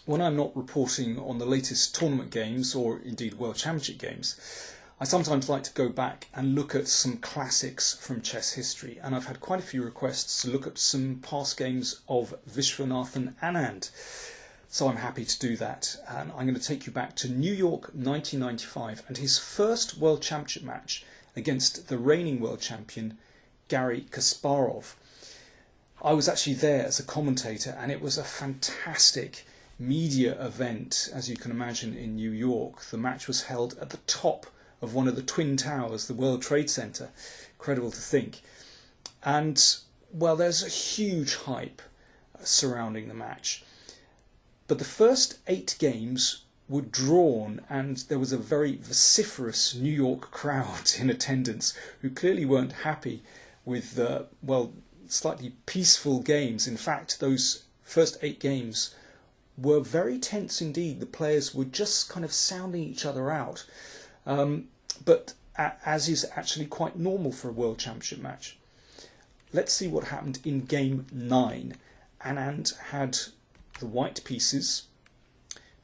when I'm not reporting on the latest tournament games or indeed World Championship games, I sometimes like to go back and look at some classics from chess history, and I've had quite a few requests to look at some past games of Viswanathan Anand. So I'm happy to do that, and I'm going to take you back to New York 1995 and his first World Championship match against the reigning world champion Garry Kasparov. I was actually there as a commentator, and it was a fantastic media event, as you can imagine, in New York. The match was held at the top of one of the Twin Towers, the World Trade Center. Incredible to think. And, well, there's a huge hype surrounding the match. But the first 8 games were drawn, and there was a very vociferous New York crowd in attendance who clearly weren't happy with the, well, slightly peaceful games. In fact, those first 8 games were very tense indeed. The players were just kind of sounding each other out. But as is actually quite normal for a World Championship match. Let's see what happened in Game 9. Anand had the white pieces,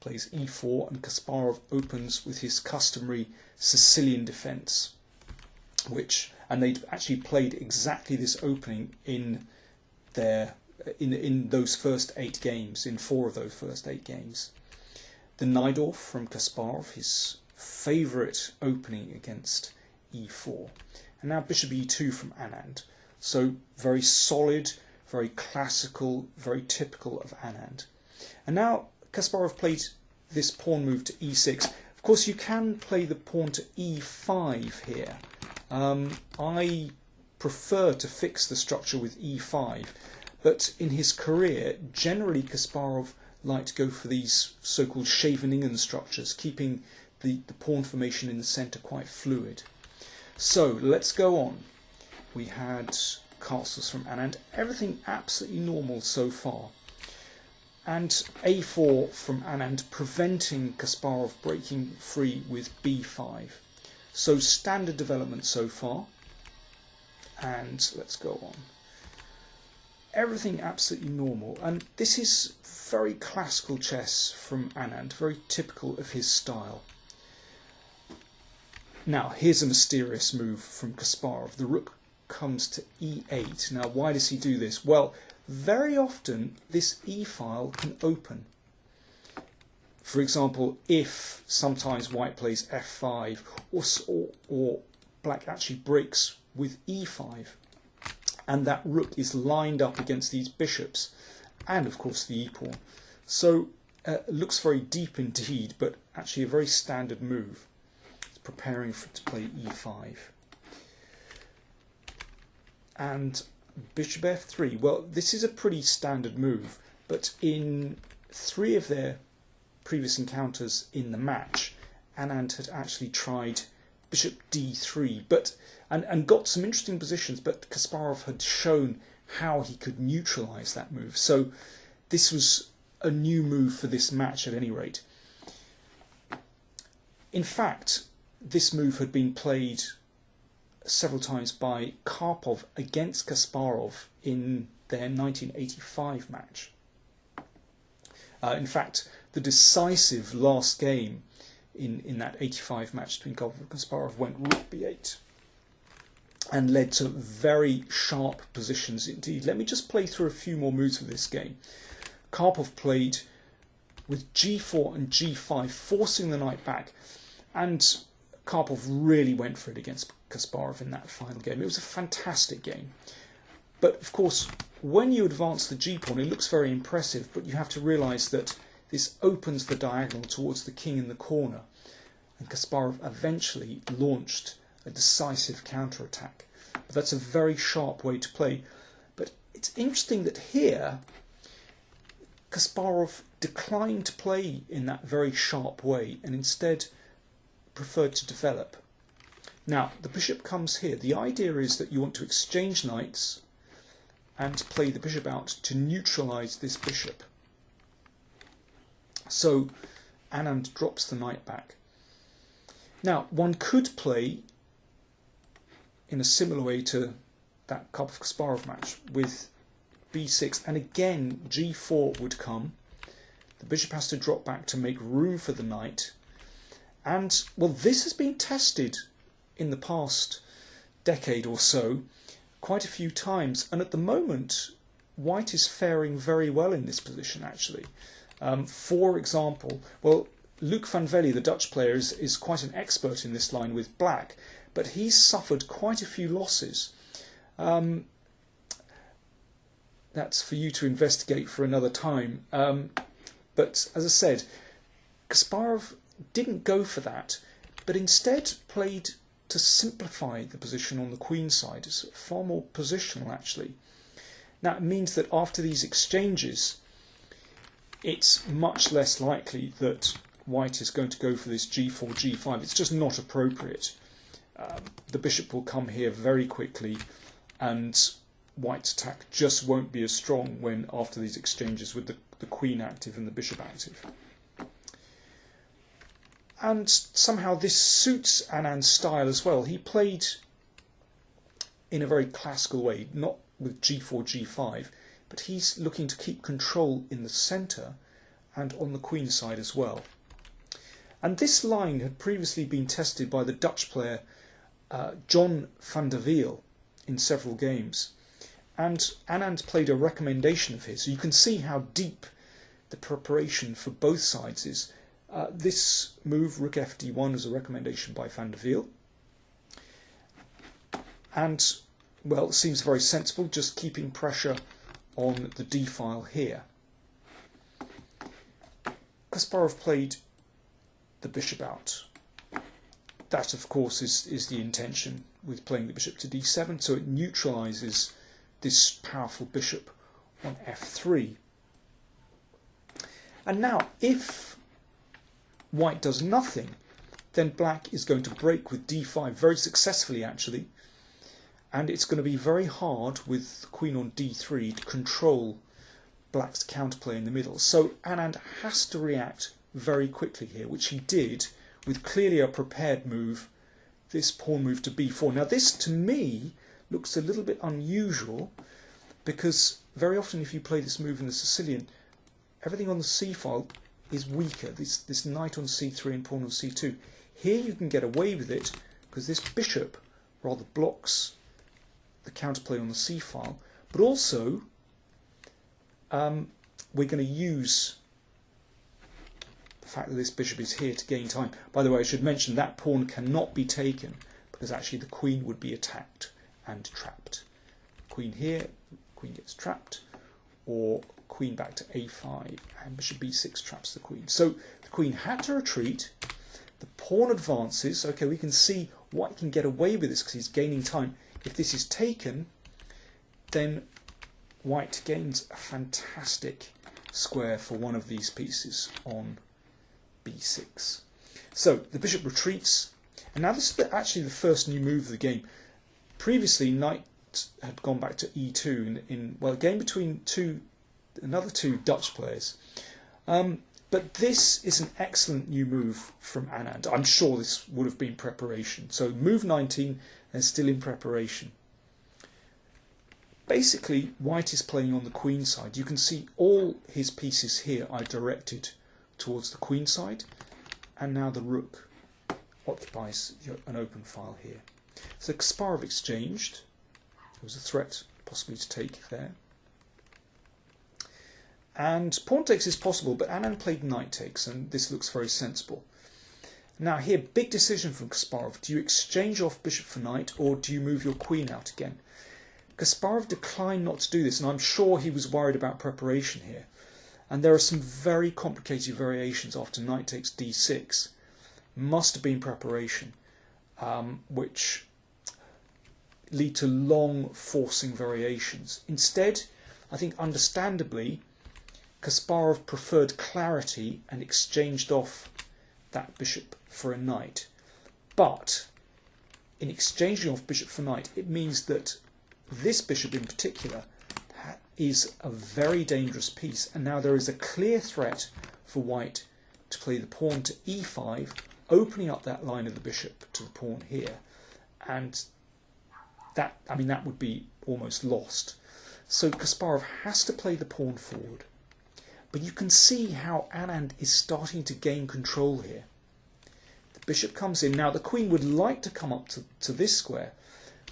plays e4, and Kasparov opens with his customary Sicilian defence, and they'd actually played exactly this opening in those first 8 games, in 4 of those first 8 games. The Najdorf from Kasparov, his favourite opening against e4. And now bishop e2 from Anand. So very solid, very classical, very typical of Anand. And now Kasparov played this pawn move to e6. Of course, you can play the pawn to e5 here. I prefer to fix the structure with e5, but in his career, generally Kasparov liked to go for these so-called Scheveningen structures, keeping the pawn formation in the centre quite fluid. So let's go on. We had castles from Anand, everything absolutely normal so far. And a4 from Anand, preventing Kasparov breaking free with b5. So standard development so far. And let's go on. Everything absolutely normal. And this is very classical chess from Anand, very typical of his style. Now, here's a mysterious move from Kasparov. The rook comes to e8. Now, why does he do this? Well, very often this e-file can open. For example, if sometimes white plays f5 or black actually breaks with e5, and that rook is lined up against these bishops, and of course the e-pawn. So it looks very deep indeed, but actually a very standard move. It's preparing to play e5. And bishop f3. Well, this is a pretty standard move, but in 3 of their previous encounters in the match, Anand had actually tried bishop d3, and got some interesting positions, but Kasparov had shown how he could neutralise that move. So this was a new move for this match at any rate. In fact, this move had been played several times by Karpov against Kasparov in their 1985 match. In fact, the decisive last game in that 85 match between Karpov and Kasparov went rook b8 and led to very sharp positions indeed. Let me just play through a few more moves of this game. Karpov played with g4 and g5, forcing the knight back, and Karpov really went for it against Kasparov in that final game. It was a fantastic game. But of course, when you advance the g-pawn, it looks very impressive, but you have to realise that this opens the diagonal towards the king in the corner, and Kasparov eventually launched a decisive counterattack. But that's a very sharp way to play. But it's interesting that here, Kasparov declined to play in that very sharp way and instead preferred to develop. Now, the bishop comes here. The idea is that you want to exchange knights and play the bishop out to neutralise this bishop. So Anand drops the knight back. Now, one could play in a similar way to that Karpov-Kasparov match with b6, and again g4 would come The bishop has to drop back to make room for the knight. And, well, this has been tested in the past decade or so quite a few times. And at the moment, white is faring very well in this position, actually. For example, well, Luc van Velde, the Dutch player, is quite an expert in this line with black, but he's suffered quite a few losses. That's for you to investigate for another time. But as I said, Kasparov didn't go for that, but instead played to simplify the position on the queen side. It's far more positional, actually. Now, it means that after these exchanges, it's much less likely that white is going to go for this g4, g5. It's just not appropriate. The bishop will come here very quickly, and white's attack just won't be as strong when after these exchanges with the queen active and the bishop active. And somehow this suits Anand's style as well. He played in a very classical way, not with g4, g5, but he's looking to keep control in the centre and on the queen side as well. And this line had previously been tested by the Dutch player John van der Wiel in several games. And Anand played a recommendation of his. So you can see how deep the preparation for both sides is. This move, rook fd1, is a recommendation by van der Wiel. And, well, it seems very sensible, just keeping pressure on the d-file here. Kasparov played the bishop out. That, of course, is the intention with playing the bishop to d7, so it neutralises this powerful bishop on f3. And now, if white does nothing, then black is going to break with d5 very successfully, actually, and it's going to be very hard with the queen on d3 to control black's counterplay in the middle. So Anand has to react very quickly here, which he did with clearly a prepared move, this pawn move to b4. Now this, to me, looks a little bit unusual, because very often if you play this move in the Sicilian, everything on the c-file is weaker, this knight on c3 and pawn on c2. Here you can get away with it, because this bishop rather blocks the counterplay on the c-file, but also we're going to use the fact that this bishop is here to gain time. By the way, I should mention that pawn cannot be taken, because actually the queen would be attacked and trapped. Queen here, queen gets trapped, or queen back to a5, and bishop b6 traps the queen. So the queen had to retreat, the pawn advances. Okay, we can see white can get away with this because he's gaining time. If this is taken, then white gains a fantastic square for one of these pieces on b6. So the bishop retreats, and now this is actually the first new move of the game. Previously, knight had gone back to e2 in well, a game between another two Dutch players. But this is an excellent new move from Anand. I'm sure this would have been preparation. So move 19 and still in preparation. Basically, white is playing on the queen side. You can see all his pieces here are directed towards the queen side, and now the rook occupies an open file here. So Kasparov exchanged. There was a threat possibly to take there. And pawn takes is possible, but Anand played knight takes, and this looks very sensible. Now here, big decision from Kasparov. Do you exchange off bishop for knight, or do you move your queen out again? Kasparov declined not to do this, and I'm sure he was worried about preparation here. And there are some very complicated variations after knight takes d6. Must have been preparation, which lead to long forcing variations. Instead, I think understandably, Kasparov preferred clarity and exchanged off that bishop for a knight. But in exchanging off bishop for knight, it means that this bishop in particular is a very dangerous piece, and now there is a clear threat for white to play the pawn to e5, opening up that line of the bishop to the pawn here, and that would be almost lost. So Kasparov has to play the pawn forward. But you can see how Anand is starting to gain control here. The bishop comes in. Now the queen would like to come up to this square,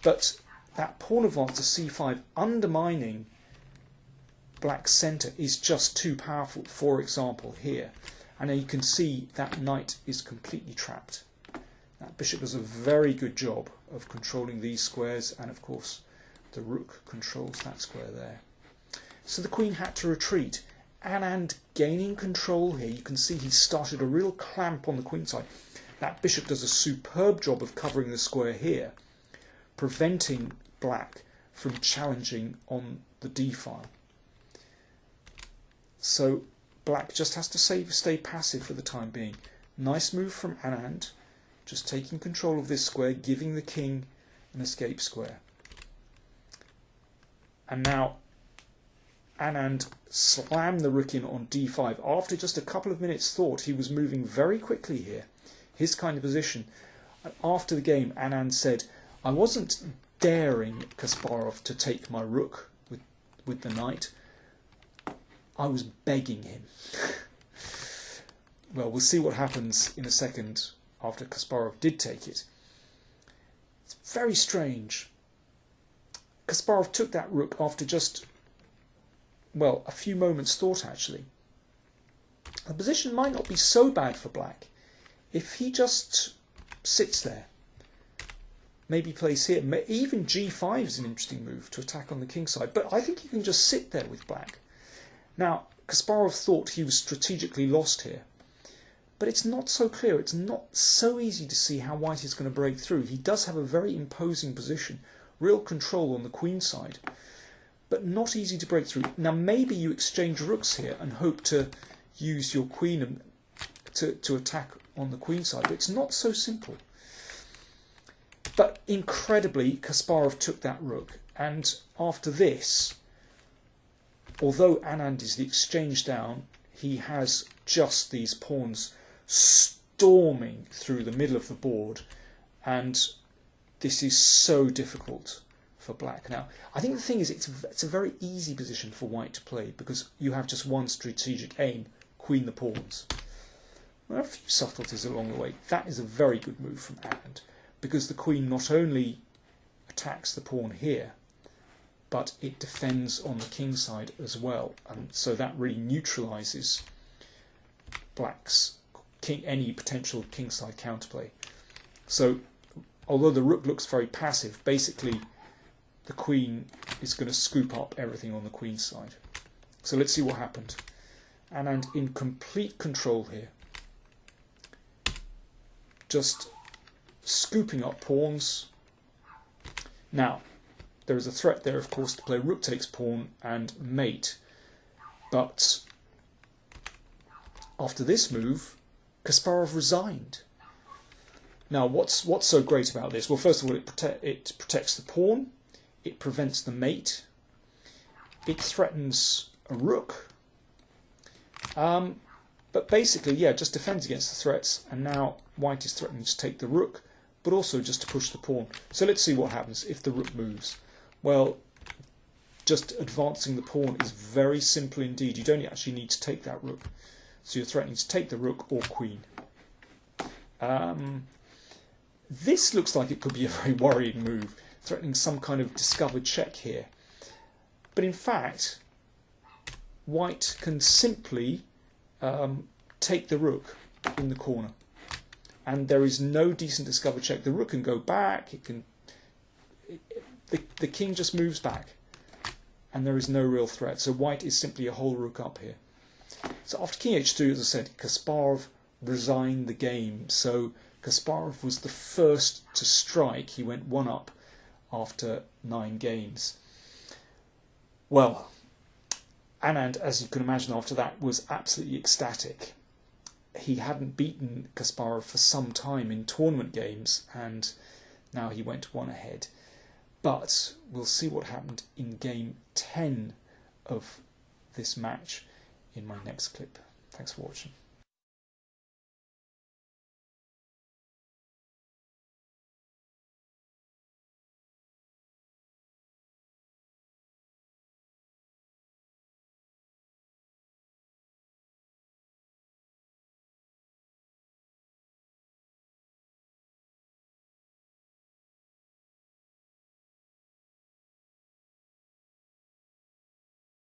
but that pawn advance to c5 undermining black's centre is just too powerful, for example, here. And now you can see that knight is completely trapped. That bishop does a very good job of controlling these squares, and of course the rook controls that square there. So the queen had to retreat. Anand gaining control here. You can see he started a real clamp on the queen side. That bishop does a superb job of covering the square here, preventing black from challenging on the d file. So black just has to stay passive for the time being. Nice move from Anand, just taking control of this square, giving the king an escape square. And now Anand slammed the rook in on d5. After just a couple of minutes thought, he was moving very quickly here, his kind of position. And after the game, Anand said, I wasn't daring Kasparov to take my rook with the knight. I was begging him. Well, we'll see what happens in a second after Kasparov did take it. It's very strange. Kasparov took that rook after just, well, a few moments thought, actually. The position might not be so bad for black if he just sits there. Maybe plays here. Even g5 is an interesting move to attack on the king side, but I think he can just sit there with black. Now, Kasparov thought he was strategically lost here, but it's not so clear. It's not so easy to see how white is going to break through. He does have a very imposing position, real control on the queen side, but not easy to break through. Now, maybe you exchange rooks here and hope to use your queen to attack on the queen side, but it's not so simple. But incredibly, Kasparov took that rook, and after this, although Anand is the exchange down, he has just these pawns storming through the middle of the board, and this is so difficult for black. Now, I think the thing is, it's a very easy position for white to play because you have just one strategic aim: queen the pawns. There are a few subtleties along the way. That is a very good move from Anand, because the queen not only attacks the pawn here, but it defends on the king side as well, and so that really neutralises black's any potential king side counterplay. So, although the rook looks very passive, basically the queen is going to scoop up everything on the queen side. So let's see what happened. Anand in complete control here, just scooping up pawns. Now, there is a threat there, of course, to play rook takes pawn and mate. But after this move, Kasparov resigned. Now, what's so great about this? Well, first of all, it protects the pawn, it prevents the mate, it threatens a rook. But basically, yeah, just defends against the threats, and now white is threatening to take the rook, but also just to push the pawn. So let's see what happens if the rook moves. Well, just advancing the pawn is very simple indeed. You don't actually need to take that rook. So you're threatening to take the rook or queen. This looks like it could be a very worrying move, threatening some kind of discovered check here. But in fact, white can simply take the rook in the corner. And there is no decent discovered check. The rook can go back, the king just moves back, and there is no real threat. So white is simply a whole rook up here. So after king h2, as I said, Kasparov resigned the game. So Kasparov was the first to strike. He went one up after 9 games. Well, Anand, as you can imagine after that, was absolutely ecstatic. He hadn't beaten Kasparov for some time in tournament games, and now he went one ahead. But we'll see what happened in game 10 of this match in my next clip. Thanks for watching.